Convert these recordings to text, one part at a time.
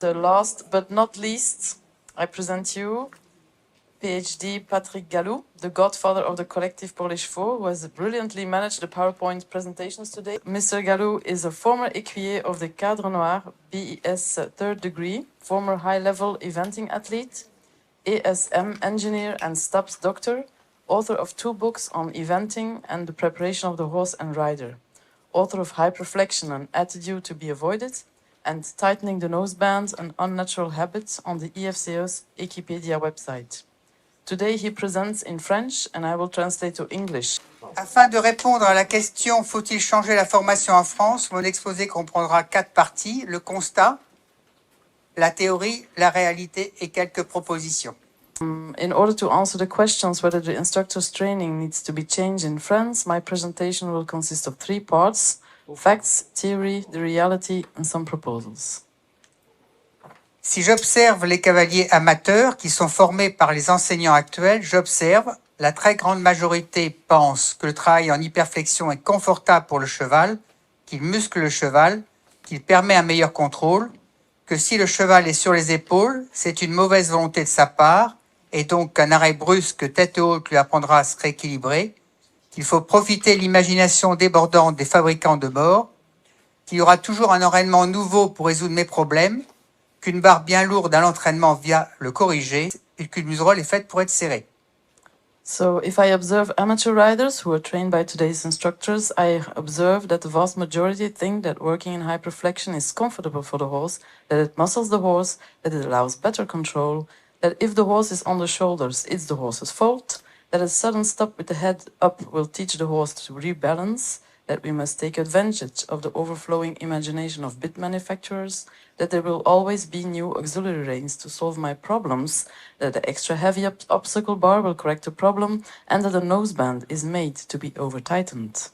The last but not least, I present you PhD Patrick Galloux, the godfather of the Collectif Pour Chevaux, who has brilliantly managed the PowerPoint presentations today. Mr. Galloux is a former écuyer of the Cadre Noir, BES third degree, former high-level eventing athlete, ASM engineer and STAPS doctor, author of 2 books on eventing and the preparation of the horse and rider, author of Hyperflexion, an attitude to be avoided, and Tightening the Noseband, an unnatural habit on the EFCO's Wikipedia website. Today he presents in French and I will translate to English. Afin de répondre à la question « Faut-il changer la formation en France ?», mon exposé comprendra 4 parties, le constat, la théorie, la réalité et quelques propositions. In order to answer the questions whether the instructor's training needs to be changed in France, my presentation will consist of 3 parts: facts, theory, the reality, and some proposals. Si j'observe les cavaliers amateurs qui sont formés par les enseignants actuels, j'observe la très grande majorité pense que le travail en hyperflexion est confortable pour le cheval, qu'il muscle le cheval, qu'il permet un meilleur contrôle, que si le cheval est sur les épaules, c'est une mauvaise volonté de sa part, et donc qu'un arrêt brusque tête haute lui apprendra à se rééquilibrer, qu'il faut profiter de l'imagination débordante des fabricants de bord, qu'il y aura toujours un entraînement nouveau pour résoudre mes problèmes, qu'une barre bien lourde à l'entraînement vient le corriger, et qu'une muserolle est faite pour être serrée. So if I observe amateur riders who are trained by today's instructors, I observe that the vast majority think that working in hyperflexion is comfortable for the horse, that it muscles the horse, that it allows better control, that if the horse is on the shoulders, it's the horse's fault, that a sudden stop with the head up will teach the horse to rebalance, that we must take advantage of the overflowing imagination of bit manufacturers, that there will always be new auxiliary reins to solve my problems, that the extra heavy obstacle bar will correct the problem, and that the noseband is made to be over-tightened.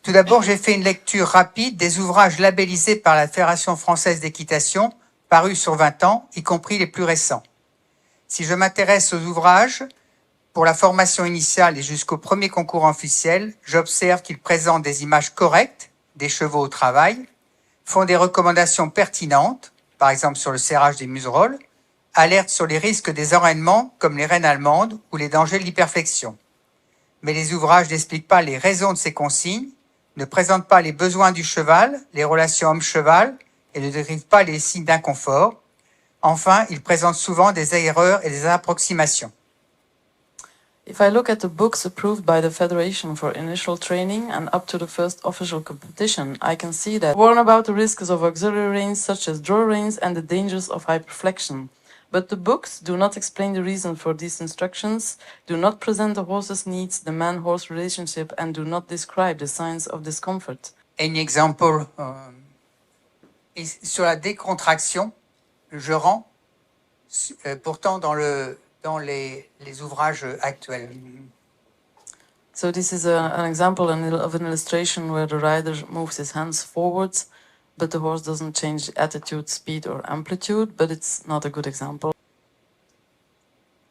Tout d'abord, j'ai fait une lecture rapide des ouvrages labellisés par la Fédération française d'équitation, parus sur 20 ans, y compris les plus récents. Si je m'intéresse aux ouvrages, pour la formation initiale et jusqu'au premier concours officiel, j'observe qu'ils présentent des images correctes des chevaux au travail, font des recommandations pertinentes, par exemple sur le serrage des muserolles, alertent sur les risques des enraînements comme les rênes allemandes ou les dangers de l'hyperflexion. Mais les ouvrages n'expliquent pas les raisons de ces consignes, ne présentent pas les besoins du cheval, les relations homme-cheval et ne décrivent pas les signes d'inconfort. Enfin, ils présentent souvent des erreurs et des approximations. If I look at the books approved by the Federation for initial training and up to the first official competition, I can see that warn about the risks of auxiliary reins such as draw reins and the dangers of hyperflexion. But the books do not explain the reason for these instructions, do not present the horse's needs, the man-horse relationship, and do not describe the signs of discomfort. Un exemple sur la décontraction, je rends pourtant dans les ouvrages actuels. So this is an example of an illustration where the rider moves his hands forward, but the horse doesn't change attitude, speed or amplitude, but it's not a good example.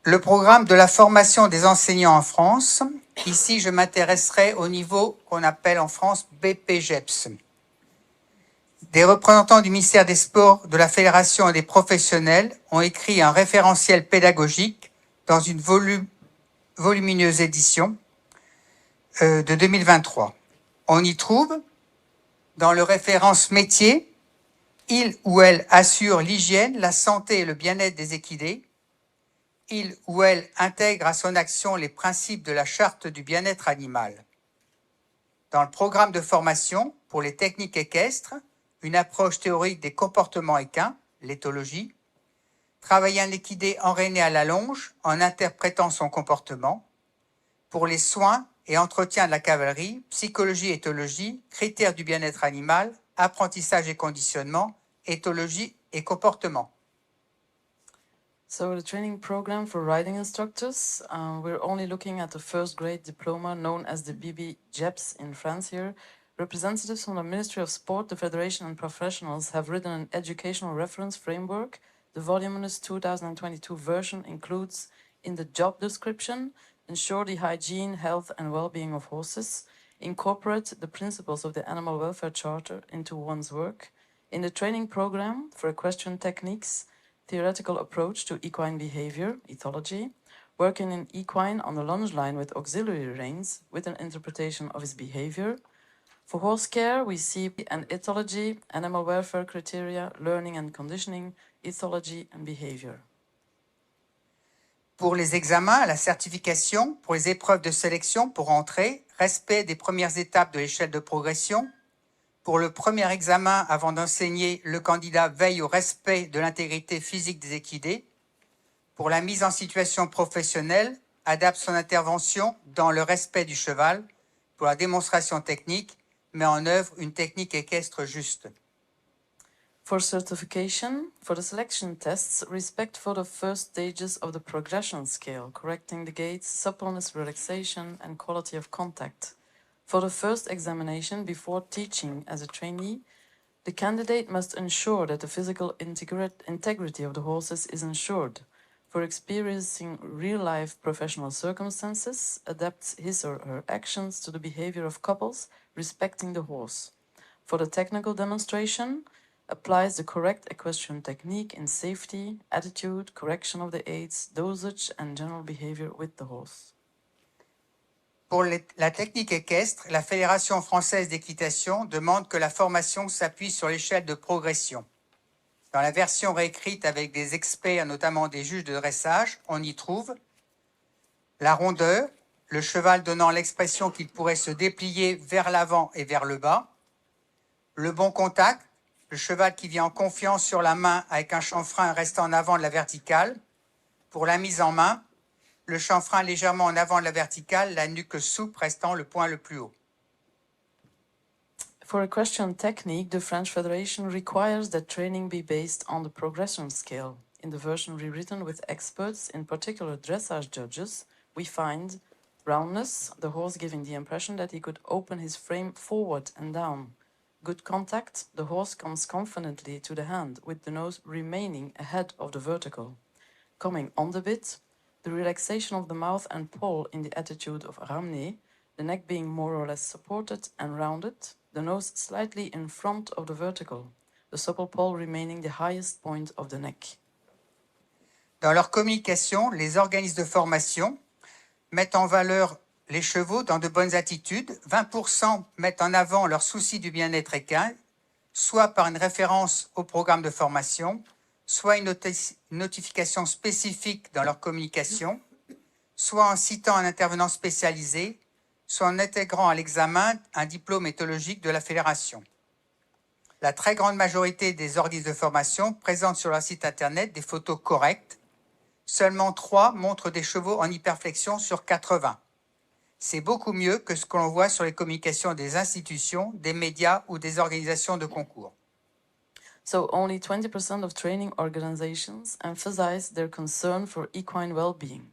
Le programme de la formation des enseignants en France, ici je m'intéresserai au niveau qu'on appelle en France BPGEPS. Des représentants du ministère des Sports, de la Fédération et des professionnels ont écrit un référentiel pédagogique dans une volumineuse édition de 2023. On y trouve, dans le référence métier, il ou elle assure l'hygiène, la santé et le bien-être des équidés. Il ou elle intègre à son action les principes de la charte du bien-être animal. Dans le programme de formation pour les techniques équestres, une approche théorique des comportements équins, l'éthologie, travailler un équidé enrainé à la longe en interprétant son comportement, pour les soins et entretien de la cavalerie, psychologie et éthologie, critères du bien-être animal, apprentissage et conditionnement, éthologie et comportement. So the training program for riding instructors, we're only looking at the first grade diploma known as the BB-JEPS in France here. Representatives from the Ministry of Sport, the Federation and professionals have written an educational reference framework. The voluminous 2022 version includes in the job description, ensure the hygiene, health and well-being of horses, incorporate the principles of the Animal Welfare Charter into one's work, In the training program for equestrian techniques, theoretical approach to equine behavior, ethology, working in equine on the lunge line with auxiliary reins with an interpretation of his behavior. For horse care, we see an ethology, animal welfare criteria, learning and conditioning, ethology and behavior. Pour les examens, la certification, pour les épreuves de sélection pour entrer, respect des premières étapes de l'échelle de progression. Pour le premier examen, avant d'enseigner, le candidat veille au respect de l'intégrité physique des équidés. Pour la mise en situation professionnelle, adapte son intervention dans le respect du cheval. Pour la démonstration technique, met en œuvre une technique équestre juste. For certification, for the selection tests, respect for the first stages of the progression scale, correcting the gaits, suppleness, relaxation, and quality of contact. For the first examination before teaching as a trainee, the candidate must ensure that the physical integrity of the horses is ensured. For experiencing real-life professional circumstances, adapts his or her actions to the behavior of couples, respecting the horse. For the technical demonstration, applies the correct equestrian technique in safety, attitude, correction of the aids, dosage, and general behavior with the horse. Pour la technique équestre, la Fédération française d'équitation demande que la formation s'appuie sur l'échelle de progression. Dans la version réécrite avec des experts, notamment des juges de dressage, on y trouve la rondeur, le cheval donnant l'expression qu'il pourrait se déplier vers l'avant et vers le bas, le bon contact, le cheval qui vient en confiance sur la main avec un chanfrein restant en avant de la verticale. Pour la mise en main, le chanfrein légèrement en avant de la verticale, la nuque souple restant le point le plus haut. For equestrian technique, the French Federation requires that training be based on the progression scale. In the version rewritten with experts, in particular dressage judges, we find roundness, the horse giving the impression that he could open his frame forward and down. Good contact, the horse comes confidently to the hand, with the nose remaining ahead of the vertical. Coming on the bit, the relaxation of the mouth and poll in the attitude of ramené, the neck being more or less supported and rounded, the nose slightly in front of the vertical, the supple poll remaining the highest point of the neck. Dans leur communication, les organismes de formation mettent en valeur les chevaux dans de bonnes attitudes. 20% mettent en avant leur souci du bien-être équin, soit par une référence au programme de formation, soit une notification spécifique dans leur communication, soit en citant un intervenant spécialisé, soit en intégrant à l'examen un diplôme éthologique de la fédération. La très grande majorité des organismes de formation présentent sur leur site internet des photos correctes. Seulement 3 montrent des chevaux en hyperflexion sur 80. C'est beaucoup mieux que ce que l'on voit sur les communications des institutions, des médias ou des organisations de concours. So only 20% of training organizations emphasize their concern for equine well-being,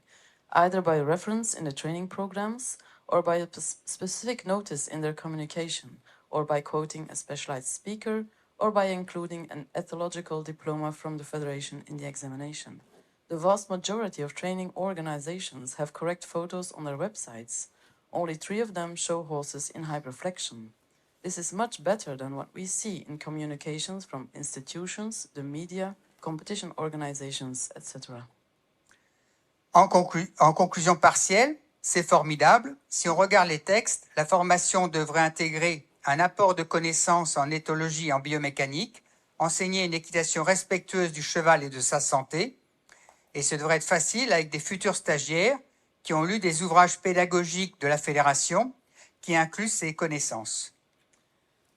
either by reference in the training programs or by a specific notice in their communication, or by quoting a specialized speaker, or by including an ethological diploma from the Federation in the examination. The vast majority of training organizations have correct photos on their websites. Only 3 of them show horses in hyperflexion. This is much better than what we see in communications from institutions, the media, competition organizations, etc. En conclusion partielle, c'est formidable. Si on regarde les textes, la formation devrait intégrer un apport de connaissances en éthologie et en biomécanique, enseigner une équitation respectueuse du cheval et de sa santé, et ce devrait être facile avec des futurs stagiaires qui ont lu des ouvrages pédagogiques de la Fédération qui incluent ces connaissances.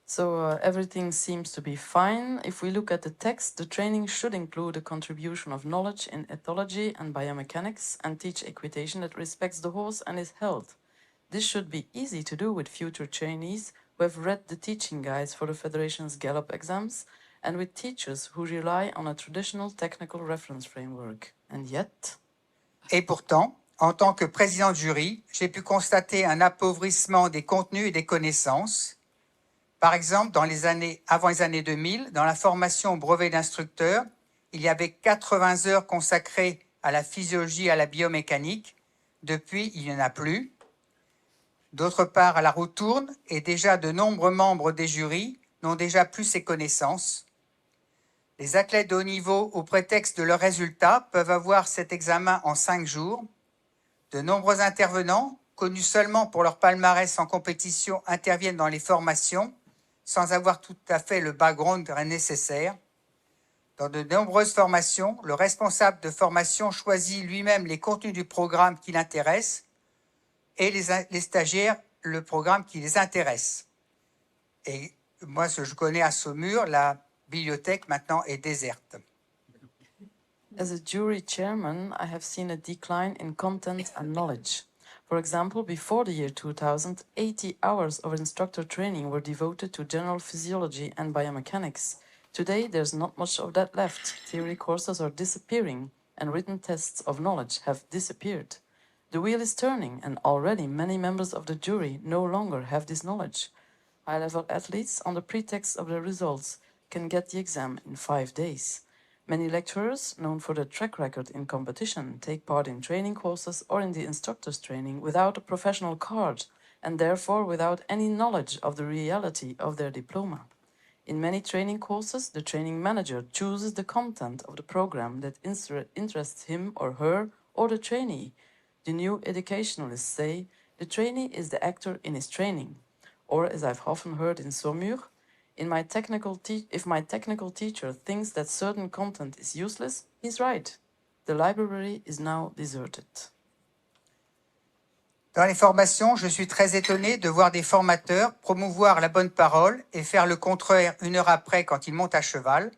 So everything seems to be fine. If we look at the text, the training should include a contribution of knowledge in ethology and biomechanics and teach equitation that respects the horse and his health. This should be easy to do with future trainees who have read the teaching guides for the Federation's Galloux exams and with teachers who rely on a traditional technical reference framework. And yet... Et pourtant, en tant que président de jury, j'ai pu constater un appauvrissement des contenus et des connaissances. Par exemple, avant les années 2000, dans la formation au brevet d'instructeur, il y avait 80 heures consacrées à la physiologie et à la biomécanique. Depuis, il n'y en a plus. D'autre part, la roue tourne et déjà de nombreux membres des jurys n'ont déjà plus ces connaissances. Les athlètes de haut niveau, au prétexte de leurs résultats, peuvent avoir cet examen en 5 jours. De nombreux intervenants, connus seulement pour leur palmarès en compétition, interviennent dans les formations sans avoir tout à fait le background nécessaire. Dans de nombreuses formations, le responsable de formation choisit lui-même les contenus du programme qui l'intéresse et les stagiaires le programme qui les intéresse. Et moi, ce que je connais à Saumur, la bibliothèque maintenant est déserte. As a jury chairman, I have seen a decline in content and knowledge. For example, before the year 2000, 80 hours of instructor training were devoted to general physiology and biomechanics. Today, there's not much of that left. Theory courses are disappearing, and written tests of knowledge have disappeared. The wheel is turning, and already many members of the jury no longer have this knowledge. High-level athletes, on the pretext of their results, can get the exam in 5 days. Many lecturers, known for their track record in competition, take part in training courses or in the instructor's training without a professional card, and therefore without any knowledge of the reality of their diploma. In many training courses, the training manager chooses the content of the program that interests him or her or the trainee. The new educationalists say, the trainee is the actor in his training. Or, as I've often heard in Saumur, if my technical teacher thinks that certain content is useless, he's right. The library is now deserted. Dans les formations, je suis très étonné de voir des formateurs promouvoir la bonne parole et faire le contraire 1 heure après quand ils montent à cheval.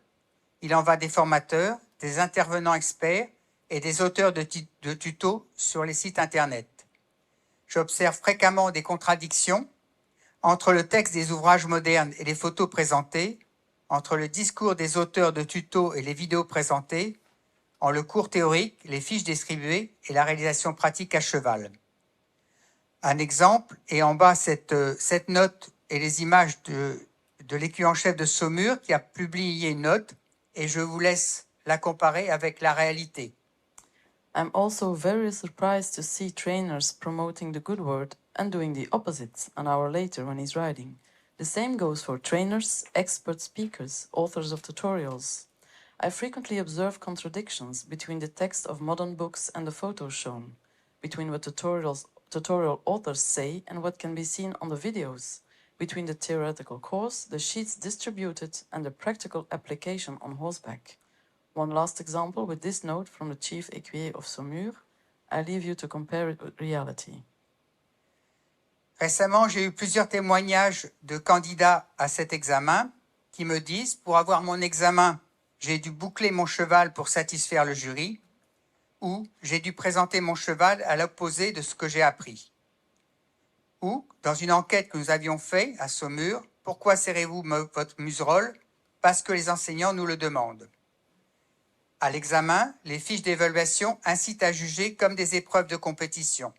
Il en va des formateurs, des intervenants experts et des auteurs de tutos sur les sites Internet. J'observe fréquemment des contradictions entre le texte des ouvrages modernes et les photos présentées, entre le discours des auteurs de tutos et les vidéos présentées, en le cours théorique, les fiches distribuées et la réalisation pratique à cheval. Un exemple, et en bas cette note et les images de l'écu en chef de Saumur qui a publié une note, et je vous laisse la comparer avec la réalité. I'm also very surprised to see trainers promoting the good word and doing the opposite an hour later when he's riding. The same goes for trainers, expert speakers, authors of tutorials. I frequently observe contradictions between the text of modern books and the photos shown, between what tutorial authors say and what can be seen on the videos, between the theoretical course, the sheets distributed, and the practical application on horseback. One last example with this note from the chief écuyer of Saumur. I leave you to compare it with reality. Récemment, j'ai eu plusieurs témoignages de candidats à cet examen qui me disent « Pour avoir mon examen, j'ai dû boucler mon cheval pour satisfaire le jury » ou « J'ai dû présenter mon cheval à l'opposé de ce que j'ai appris » ou, dans une enquête que nous avions faite à Saumur, « Pourquoi serrez-vous votre muserolle ? Parce que les enseignants nous le demandent ». À l'examen, les fiches d'évaluation incitent à juger comme des épreuves de compétition.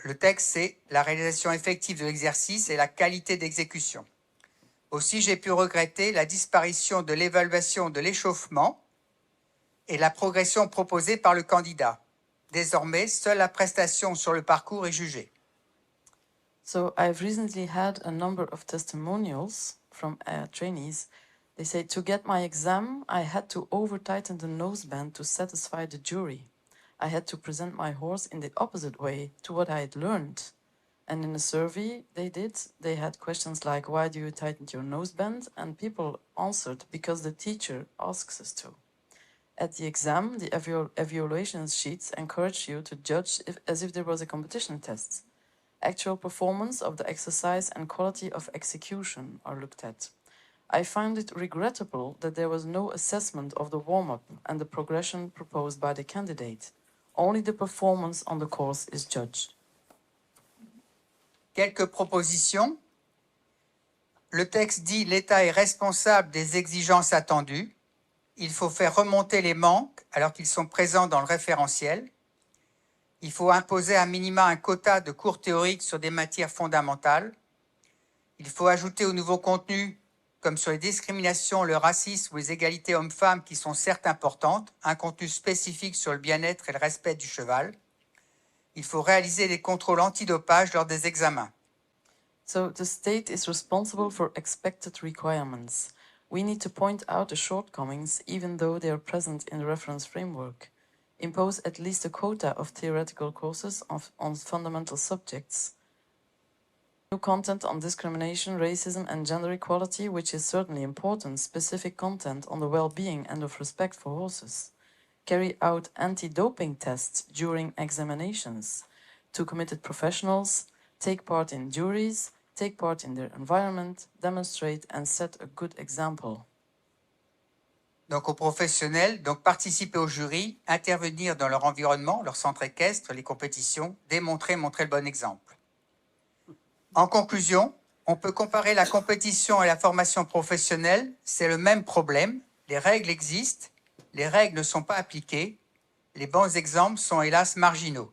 Le texte, c'est la réalisation effective de l'exercice et la qualité d'exécution. Aussi, j'ai pu regretter la disparition de l'évaluation de l'échauffement et la progression proposée par le candidat. Désormais, seule la prestation sur le parcours est jugée. So I've recently had a number of testimonials from trainees. They say, to get my exam, I had to over-tighten the noseband to satisfy the jury. I had to present my horse in the opposite way to what I had learned. And in a survey they had questions like, why do you tighten your noseband? And people answered, because the teacher asks us to. At the exam, the evaluation sheets encourage you to judge as if there was a competition test. Actual performance of the exercise and quality of execution are looked at. I find it regrettable that there was no assessment of the warm-up and the progression proposed by the candidate. Only the performance on the course is judged. Quelques propositions. Le texte dit « L'État est responsable des exigences attendues. Il faut faire remonter les manques alors qu'ils sont présents dans le référentiel. Il faut imposer à minima un quota de cours théoriques sur des matières fondamentales. Il faut ajouter au nouveau contenu, comme sur les discriminations, le racisme ou les égalités hommes-femmes qui sont certes importantes, un contenu spécifique sur le bien-être et le respect du cheval. Il faut réaliser des contrôles antidopage lors des examens. So the state is responsible for expected requirements. We need to point out the shortcomings even though they are present in the reference framework. Impose at least a quota of theoretical courses on fundamental subjects. New content on discrimination, racism and gender equality, which is certainly important, specific content on the well-being and of respect for horses. Carry out anti-doping tests during examinations. To committed professionals, take part in juries, take part in their environment, demonstrate and set a good example. Donc aux professionnels, donc participer au jury, intervenir dans leur environnement, leur centre équestre, les compétitions, démontrer, montrer le bon exemple. En conclusion, on peut comparer la compétition et la formation professionnelle, c'est le même problème, les règles existent, les règles ne sont pas appliquées, les bons exemples sont hélas marginaux.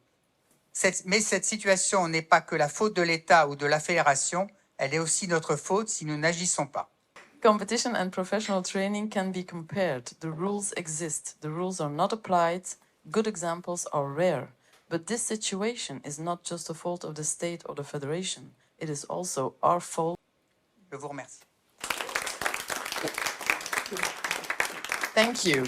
Mais cette situation n'est pas que la faute de l'État ou de la fédération, elle est aussi notre faute si nous n'agissons pas. Competition and professional training can be compared. The rules exist. The rules are not applied. Good examples are rare. But this situation is not just the fault of the state or the federation. It is also our fault. Je vous remercie. Thank you.